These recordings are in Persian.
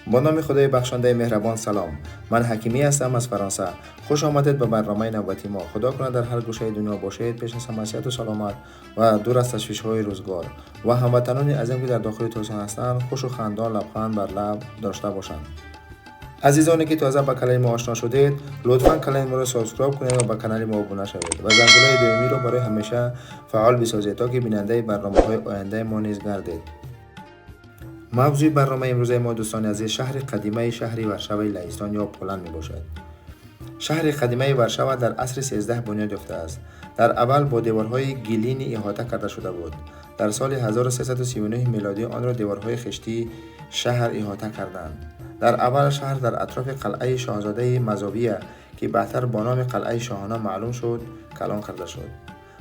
با نام خدای بخشنده مهربان سلام. من حکیمی هستم از فرانسه. خوش آمدید به برنامه نوبتی ما. خدا کنه در هر گوشه دنیا باشید، پیش از همه صحت و سلامت و دور از تشویش‌های روزگار و هموطنان عزیزم که در داخل توسعه هستند خوش و خندان لبخند بر لب داشته باشند. عزیزانی که تازه با کانال ما آشنا شدید، لطفاً کانال ما را سابسکرایب کنید و به کانال ما ابونه شوید و زنگوله دائمی را برای همیشه فعال بسازید تا که بیننده برنامه‌های آینده ما نیز گردید. موضوع برنامه امروز ما دوستان عزیز شهر قدیمی شهر ورشاو لهستان یا پولند می باشد. شهر قدیمی ورشاو در عصر 13 بنیاد یافته است. در اول با دیوارهای گلینی احاطه کرده شده بود. در سال 1339 میلادی آن را دیوارهای خشتی شهر احاطه کردند. در اول شهر در اطراف قلعه شاهزاده مزاویه که بعدتر با نام قلعه شاهانه معلوم شد کلان کرده شد.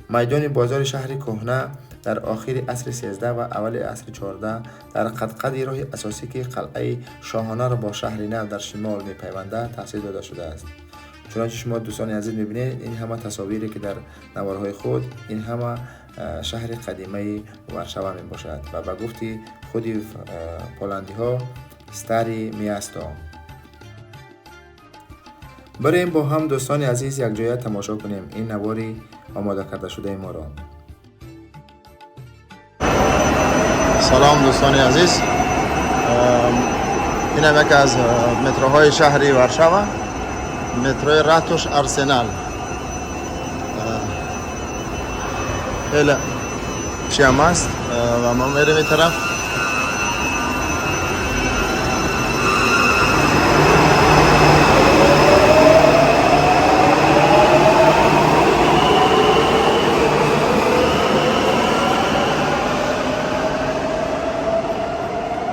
میدان بازار شهر کهنه در آخر عصر 13 و اول عصر 14 در قدقد راه اساسی که قلعه شاهانه را با شهر نو در شمال میپیونده تأسیس داده شده است. چنانچه شما دوستان عزیز میبینید این همه تصاویری که در نوارهای خود این همه شهر قدیمی ورشاو می باشد و به گفتی خود پولندی ها ستاری میاستا. بریم با هم دوستان عزیز یک جای تماشا کنیم این نواری آماده کرده شده ما را. سلام دوستان عزیز، این هم یکی از متروهای شهری ورشاو، متروی راتوش آرسنال. خیلی چیم است و ما میریم این طرف.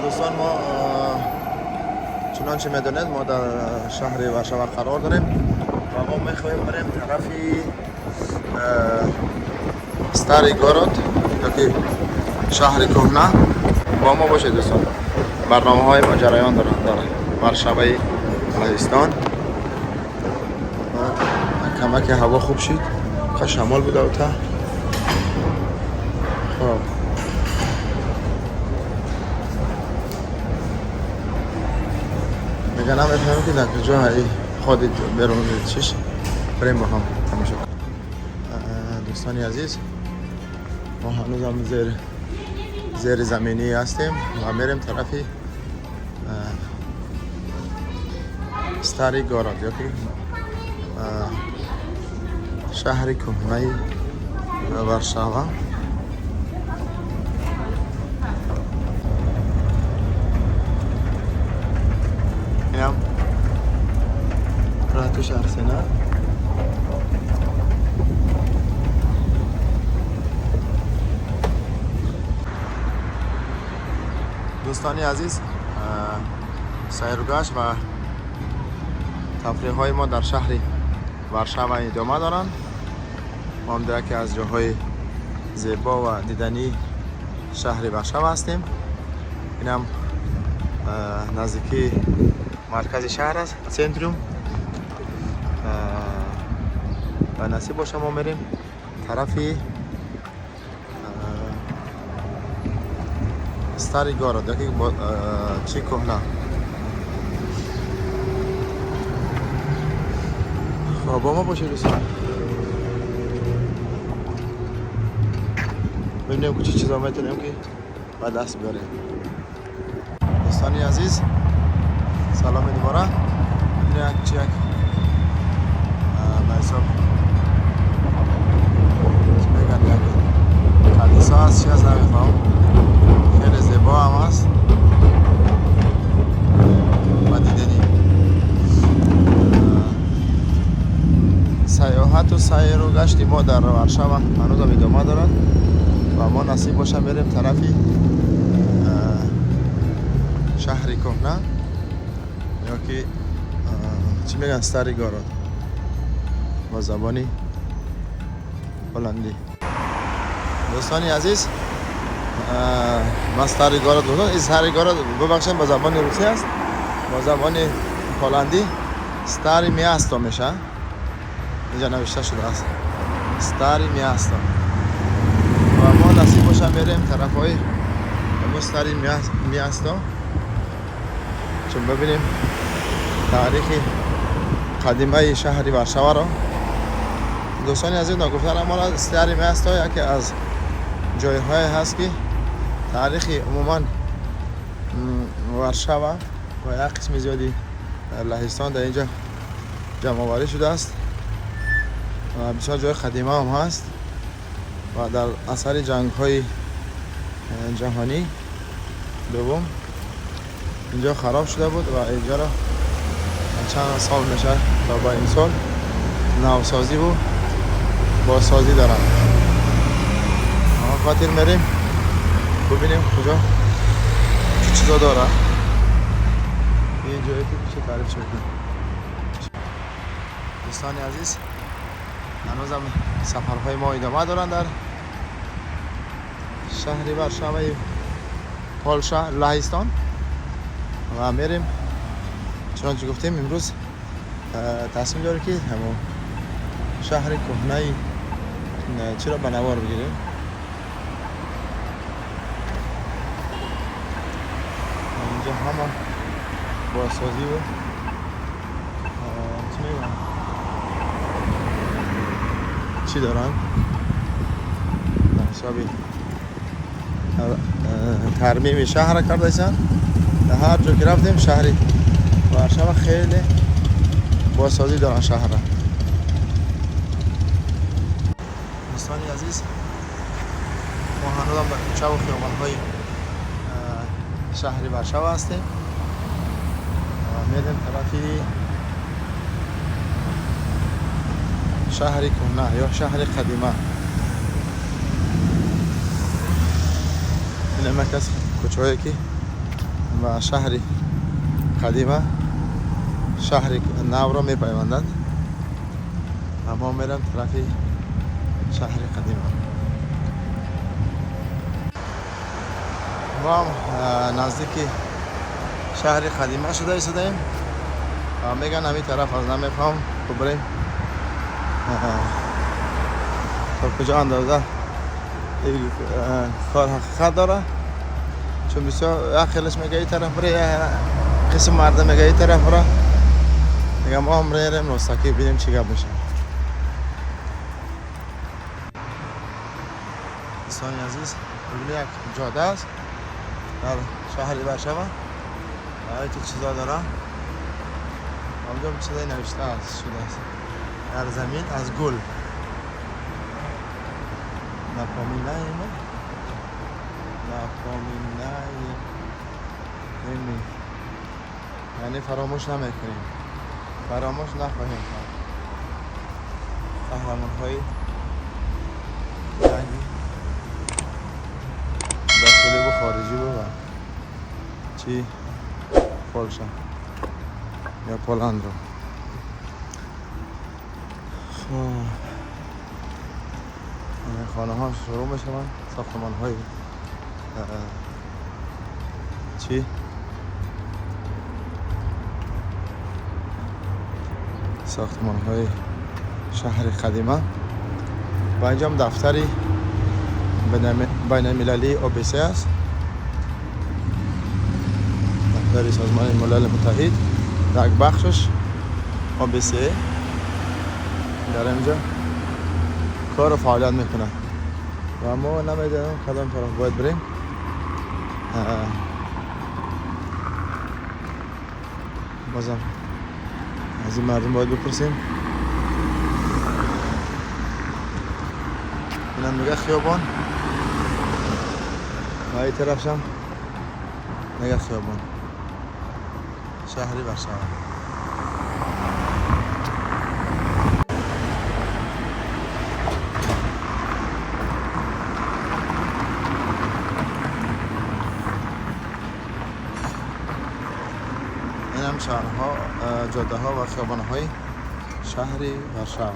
دوستان ما چنانچه میدونید ما در شهر ورشاو قرار داریم و ما میخواهیم بریم طرفی ستاری گورود یا که شهر کهنه. با ما باشه دوستان، برنامه های ما جریان دارند در ورشاو لهستان. کمک هوا خوب شد، خواه شمال بوده و تا خب میگن هم افهمی که در کجا خودت برونید چیش بریم با هم تماشا کنیم. دوستانی عزیز ما هنوز هم زیر زمینی هستیم و میریم طرفی ستاری گورود یا که شهر کهنه ورشاو. اینم راتوش آرسنال. دوستانی عزیز سیرگشت و تفریح های ما در شهر ورشاو ادامه دارند. ما هم در یکی از جاهای زیبا و دیدنی شهر ورشاو هستیم. این هم نزدیکی مرکز شهر است، سنتروم. و نصیب باشه ما میریم طرفی ستاری گورود یکی چی کهنه. خب با ما باشه دوستان، ببینیم که چه چیزا میتونیم که به دست بیاریم. دوستانی عزیز سلام دوباره. این یک چی یک حساب چی میگن یک کلیسا هست، چی هست نمیفهم، خیلی زیبا هم هست و دیدنی. سیاحت و سیر و گشت ما در ورشاو هنوز هم ادامه دارد و ما نصیب باشه بریم طرفی شهر کهنه یا که چی میگن ستاری گورود با زبانی پولندی. دوستانی عزیز ما ستاری گورود بودم. این ستاری گورود ببخشید با زبان روسی است، با زبان پولندی ستاری میاستا میشه. اینجا نوشته شده است ستاری میاستا و ما نصیب باشه بریم طرف های ستاری میاستا چون ببینیم تاریخ قدیمه شهر وارشاوا را. دوستانی عزیز نگفتن اما استعاری است یکی از جایهای هست که تاریخ عموما وارشاوا و یک قسم زیادی لهستان در اینجا جمع آوری شده است و بسیار جای قدیمه هم هست و در اثر جنگ های جهانی دوم اینجا خراب شده بود و اینجا را چند سال میشه تا با این سال نوسازی و بازسازی دارن. ما خاطر میریم ببینیم کجا چه چیزا داره. این جایی که میشه تعریف شده. دوستان عزیز هنوز هم سفرهای ما ادامه دارن در شهر وارشاوا پولشا لهستان و میریم. چنانچه گفتیم امروز تصمیم داره که همون شهر کهنه چرا به نوار بگیریم. اینجا همه بازسازی و چی دارن حسابی ترمیم شهر کرده ایسان. در هر جا که رفتیم شهری وارشاوا خیلی بازسازی دارن شهر را. دوستانی عزیز ما هنوز هم در کوچه و خیابان‌های شهر وارشاوا هستیم و میریم طرفی شهر کهنه یا شهر قدیمه. این هم از کوچه‌هایی که و شهر قدیمه شهر نو را میپیوندند. اما میرم طرفی شهر قدیمه. ما هم نزدیک شهر قدیمه شده ایستادیم و میگن همین طرف از نمیفهم بریم تا کجا اندازه کار حقیقت داره. چون بسیار خیلیش میگه این طرف بره، قسم مردم میگه این طرف بره. میگم ما هم ریم رستاکی ببینیم چی گپ میشه. دوستان عزیز ببینید یک جاده است در شهر وارشاوا و این چیزا داره. اونجا چیزایی نوشته است شده است در زمین از گل نپامینای یعنی فراموش نمیکنیم، فراموش نخواهیم کرد. قهرمان‌های جنگی داخلی و خارجی و چی پولشا یا پولند رو. خانه ها شروع میشن، ساختمان های چی ساختمان های شهر قدیمه و اینجا هم دفتری بین المللی OBSE است، دفتر سازمان ملل متحد. یک بخشش OBSE در اینجا کار و فعالیت میکنه و ما نمیدونم کدام طرف باید بریم. بازم از این مردم باید بپرسیم. اینم میگه خیابان و این طرفش هم میگه خیابان شهری وارشاوا. این هم شهرها، جاده ها و خیابان های شهری وارشاوا.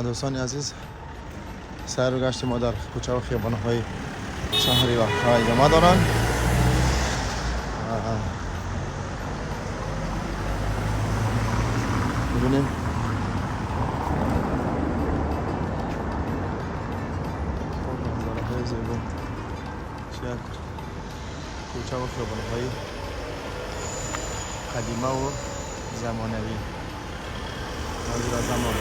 دوستان عزیز سیر و گشت ما در کوچه و خیابان‌های شهری ورشاو ادامه دارند. ببینیم منظره‌های زیبا شهر کوچه و خیابان‌های قدیمه و زمانوی. منظور از زمان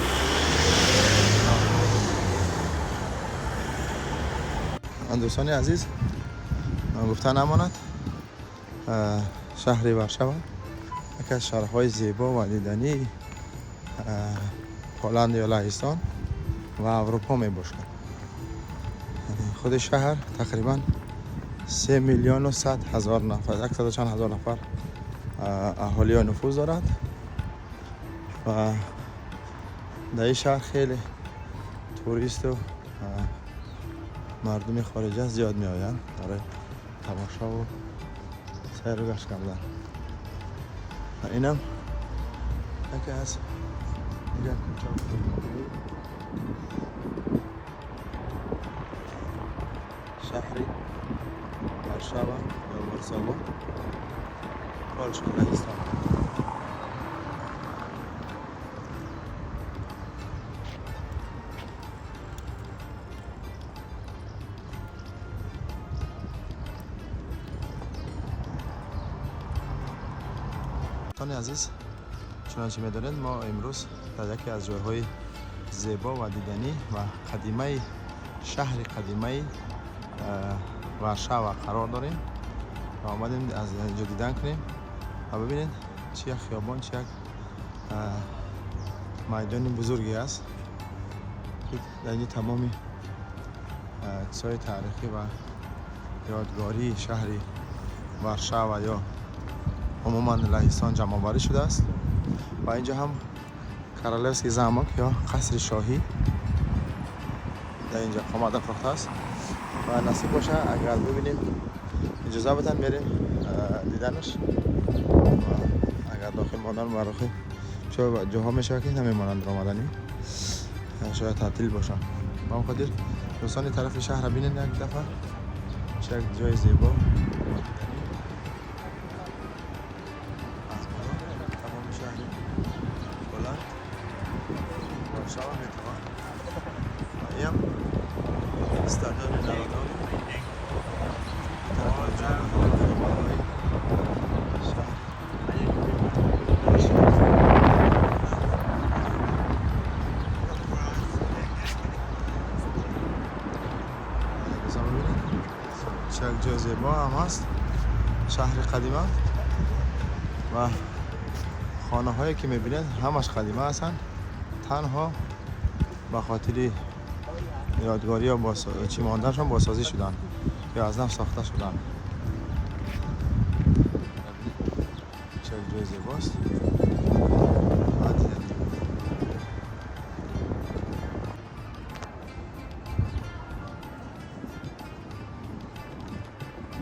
دوستان عزیز، گفتن نماند شهر ورشاو یکی از شهرهای زیبا و دیدنی هلند یا لهستان و اروپا می باشد. خود شهر تقریبا 3,100,000 نفر، 100 چند هزار نفر اهالی و نفوذ دارد و در این شهر خیلی توریست و مردم خارجی زیاد می آیند برای تماشا و سیر و گشت کردن. اینم یکی از دیگر کوچه و خیابان‌های شهری ورشاو یا ورساوا پولشا لهستان. دوستان عزیز، چنانچه می‌دانید ما امروز در یکی از جایهای زیبا و دیدنی و قدیمی شهر قدیمی ورشاو قرار داریم و آمدیم از اینجا دیدن کنیم و ببینید چه یک خیابان، چه یک میدان بزرگی است که در اینجا تمامی چیزهای تاریخی و یادگاری شهر ورشاو یا عموما لهستان جمع آوری شده است و اینجا هم کرالفسکی زامک یا قصر شاهی در اینجا آماده ساخته است و نصیب باشه اگر ببینیم اجازه بدن بریم دیدنش و اگر داخل ماندن برای شاید جاها میشه که نمیمانند آمدنی، شاید تعطیل باشن. با اون خاطر دوستان طرف شهر ببینید یک دفعه چه یک جای زیبا ورشاو میتوان و این استادیوم نارودنی طرف جای خیابان‌های شهر چه جای زیبا هم هست. شهر قدیمه و خانه هایی که میبینید همش قدیمه هستند، تنها به خاطر یادگاری یا چی ماندنشان بازسازی شدن یا از نو ساخته شدن. چه جای زیباست.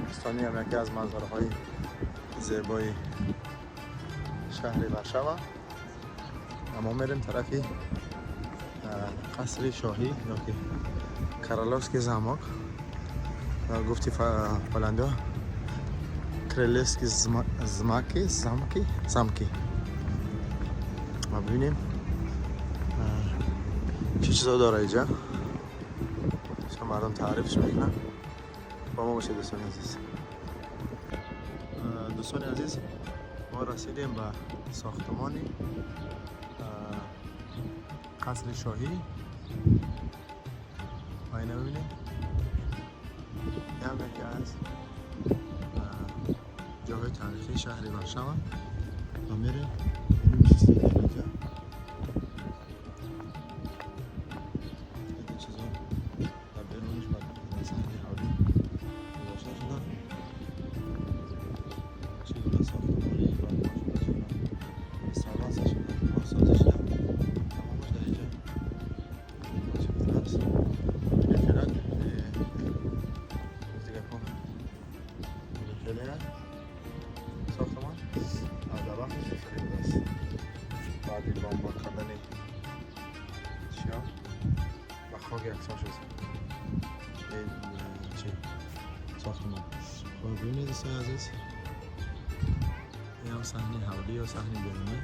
استانی هم یکی از منظرهای زیبای شهر ورشاو. اما میریم طرفی قصر شاهی یا که کرالفسکی زامک، گفتی هلندا کرالفسکی زامکی و ببینیم چه چیزا داره اینجا، چه مردم تعریفش میکنن. با ما باشید دوستان عزیز. دوستان عزیز، ما رسیدیم به ساختمانی قصر شاهی و اینه ببینید یکی از جاهای تاریخی شهر ورشاو و میریم ببینیم چیزی اینجا این چیزا در بیرونش باید زنگی حالی گذاشته شدن. چه گونه ساختمانی باید باشده شدن، سالانسه شدن، بازسازی شدن، تمامش در اینجا چه هست. این فرق دیگه کن ساختمان از وقتش خریده است. بعد ساختمان. خب ببینید دوستان عزیز، این هم صحنه حولی و صحنه بیرونی.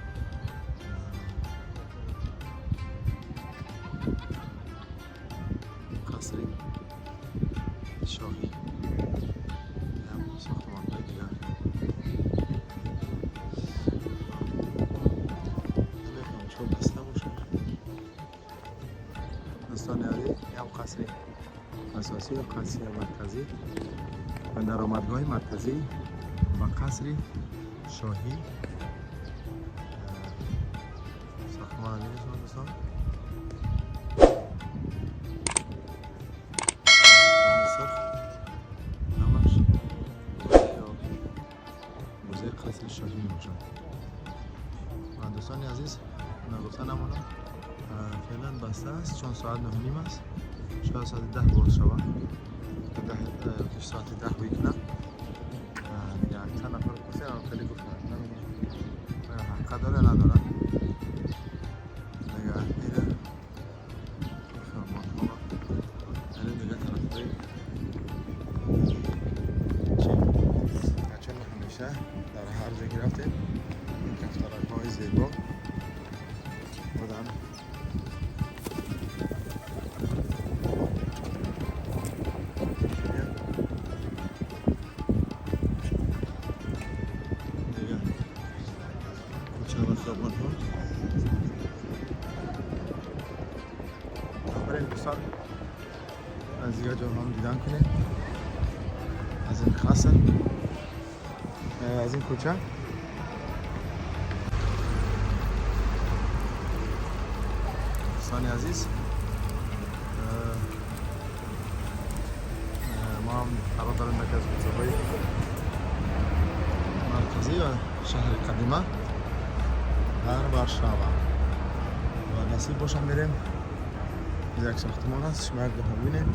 قصر شاهی، هم ساختمان های دیگر. بفهم چون بسته باشه دوستان عزیز. این هم قصر اساسی و قصر مرکزی و درآمدگاه مرکزی و قصر شاهی. ساختمان می‌بینید دوستان. موزه قصر شاهی می‌باشد. و دوستان عزیز، نگفتن نماند فعلا بسته است، چون ساعت 9:30 است. شاید ساعت 10 باز شود، ساعت 10 ویکنه. یک چند نفر پرسید خیلی گفتن حق داره نداره دیگه. میره خیابان ها و دیگه طرف چون همیشه در هر جا گرفتیم این کفترک های زیبا بودن. دوستان از دیگه جا هم دیدن کنید از این قصر، از این کوچه. دوستان عزیز، ما هم قرار داریم یکی از کوچه‌های مرکزی و شهر قدیمه در وارشاوا و نصیب باشم میریم. یک ساختمان هست، شما یک دفعه ببینید.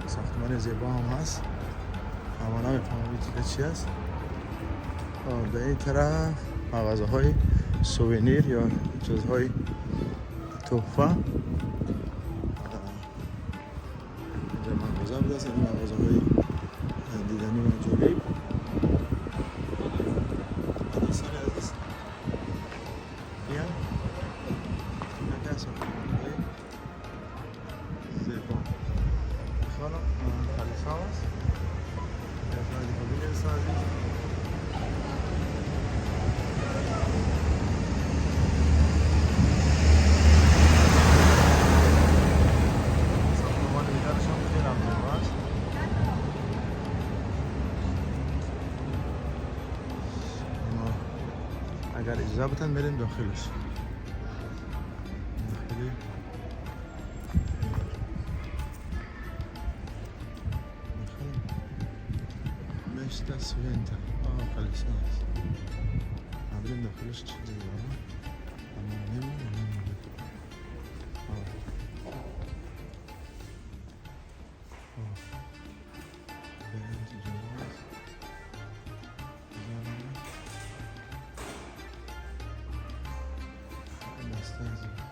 ساختمان زیبا هم هست، اما نمی‌فهمید دیگه چی هست. به این طرف مغازه های سوونیر یا چیزهای تحفه. اینجا مغازه بود است، این مغازه های دیدنی و جالب. دوستان عزیز، بیا زیبا خانم خلیصه هست. یه خیلی سازی ساختمان دیگرش هم خیلی هم زیبا است. اگر اجازه بتن بریم داخلش. داخلی Mesta Sventa. Kalice هست. بریم داخلش چی دیگه دارم؟ اما نمیدونم. بریم تو جنگل. Mesta Sventa.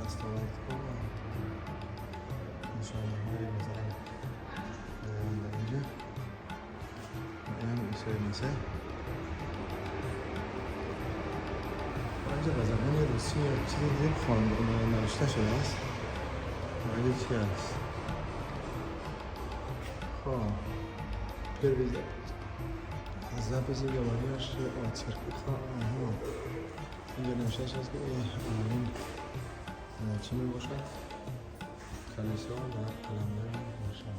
رستوران خوب نشانه های مثلا در اینجا و این هم عیسی مسیح. اینجا به زبان روسی چیزی دیدیم نوشته شده است. اینجا چی هست؟ خب پرویزه از записи говорящие о церкви. اینجا نوشته هست که این چی می باشد؟ کلیسا و قلمرو باشد.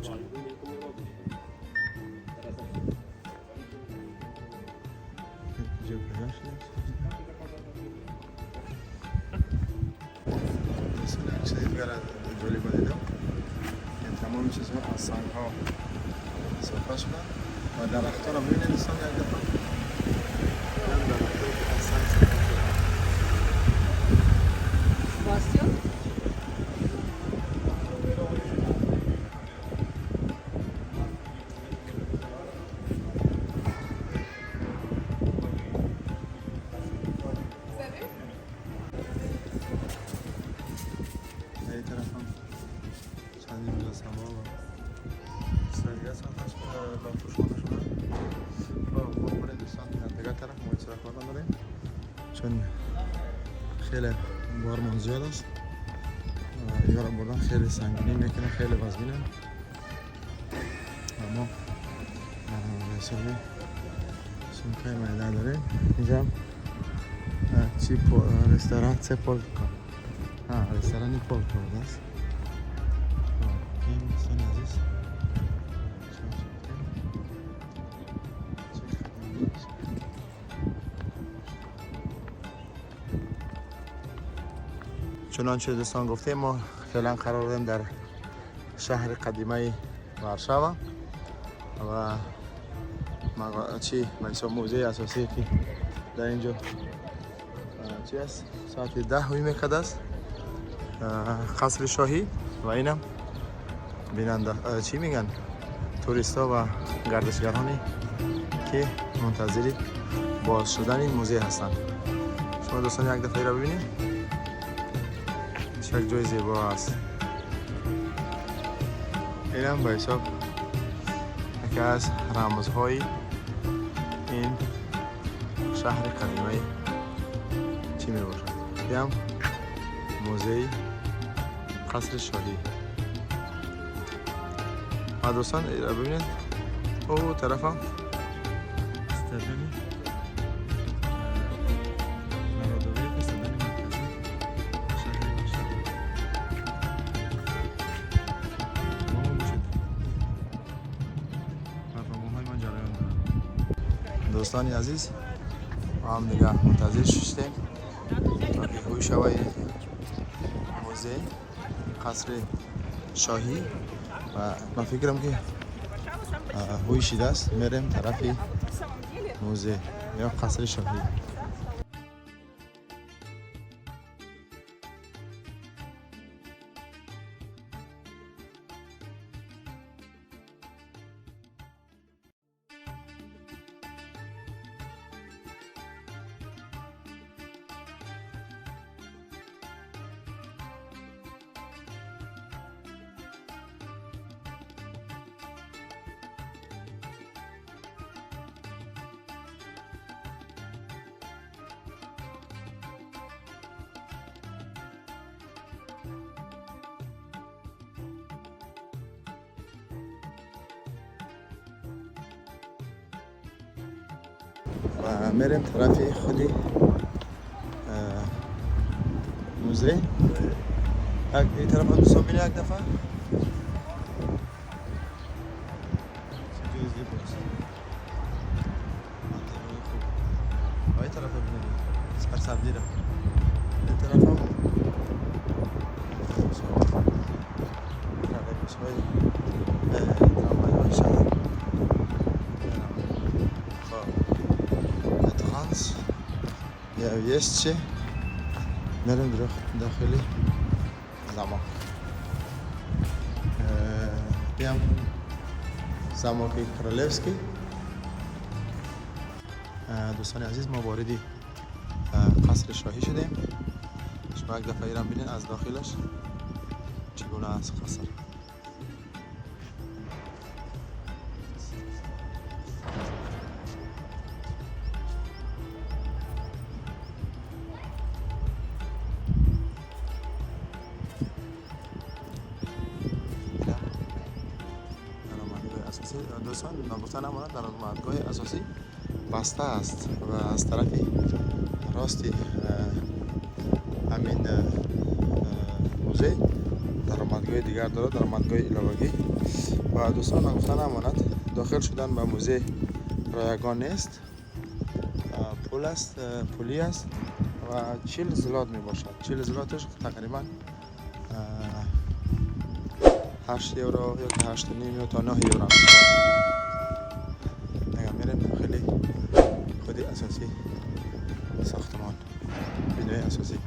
جان. اینجا پیدا شد. مثلا یک چیزی دیگر جالب دیدم. این تمام چیزها از سنگ ها ساخته شدن و درختان هم ببینید دوستان یک دفعه. این درختان که از سنگ ساخته شدن. این طرف هم چندی مجسمه و سریعه ساخته شده و پوشانده شده و برای دوستان دیگر طرف ما این سرخ داریم چون خیلی بارمان زیاد است اینا را بردن خیلی سنگینی میکنه خیلی وزنه اما رسالی سمکه میده داریم اینجا هم چی رستوران سه پولکا رستورانی پولکا بوده است این دوستان عزیز چنانچه دوستان گفتیم ما فعلا قرار داریم در شهر قدیمه وارشاوا و موزه اساسی که در اینجا چی است ساعت 10 میکرده است قصر شاهی و اینم بیننده چی میگن توریستا و گردشگرانی که منتظر باز شدن این موزه هستند. شما دوستان یک دفعه را ببینید یک جای زیبا است. این هم به حساب یکی از رمزهای این شهر قدیمه چی می باشد. این هم موزه قصر شاهی و دوستان ببینید او طرف هم استادیومی دوستانی عزیز ما هم دیگه منتظر شدیم تا که روی شوی موزه قصر شاهی و من فکرم که روی شده است میریم طرف موزه یا قصر شاهی. و میریم طرف خودی موزه. این طرف هم دوستان بینه یک دفعه چجوری زیباست. این طرف هم بینه سرسبزی را این طرف هم تراموای شهر یا jeszcze میریم داخلی زمان بیام زمان کرالفسکی. دوستان عزیز ما واردی قصر شاهی شدیم. شما یک دفعه ایران بینید از داخلش چگونه است قصر. دوستان گفتن امانت درآمدگاه اساسی بسته است و از طرف راستی همین موزه درآمدگاه درامدگاه دیگر داره، درامدگاه ایلاوگی. و دوستان من گفتن امانت داخل شدن به موزه رایگان نیست، پول است، پولی است و 40 زلات می باشد. 40 زلاتش تقریبا 8 یورو یا که 8 و نیم یا تا 9 یورو. اگر میریم خیلی خودی اساسی ساختمان، بینای اساسی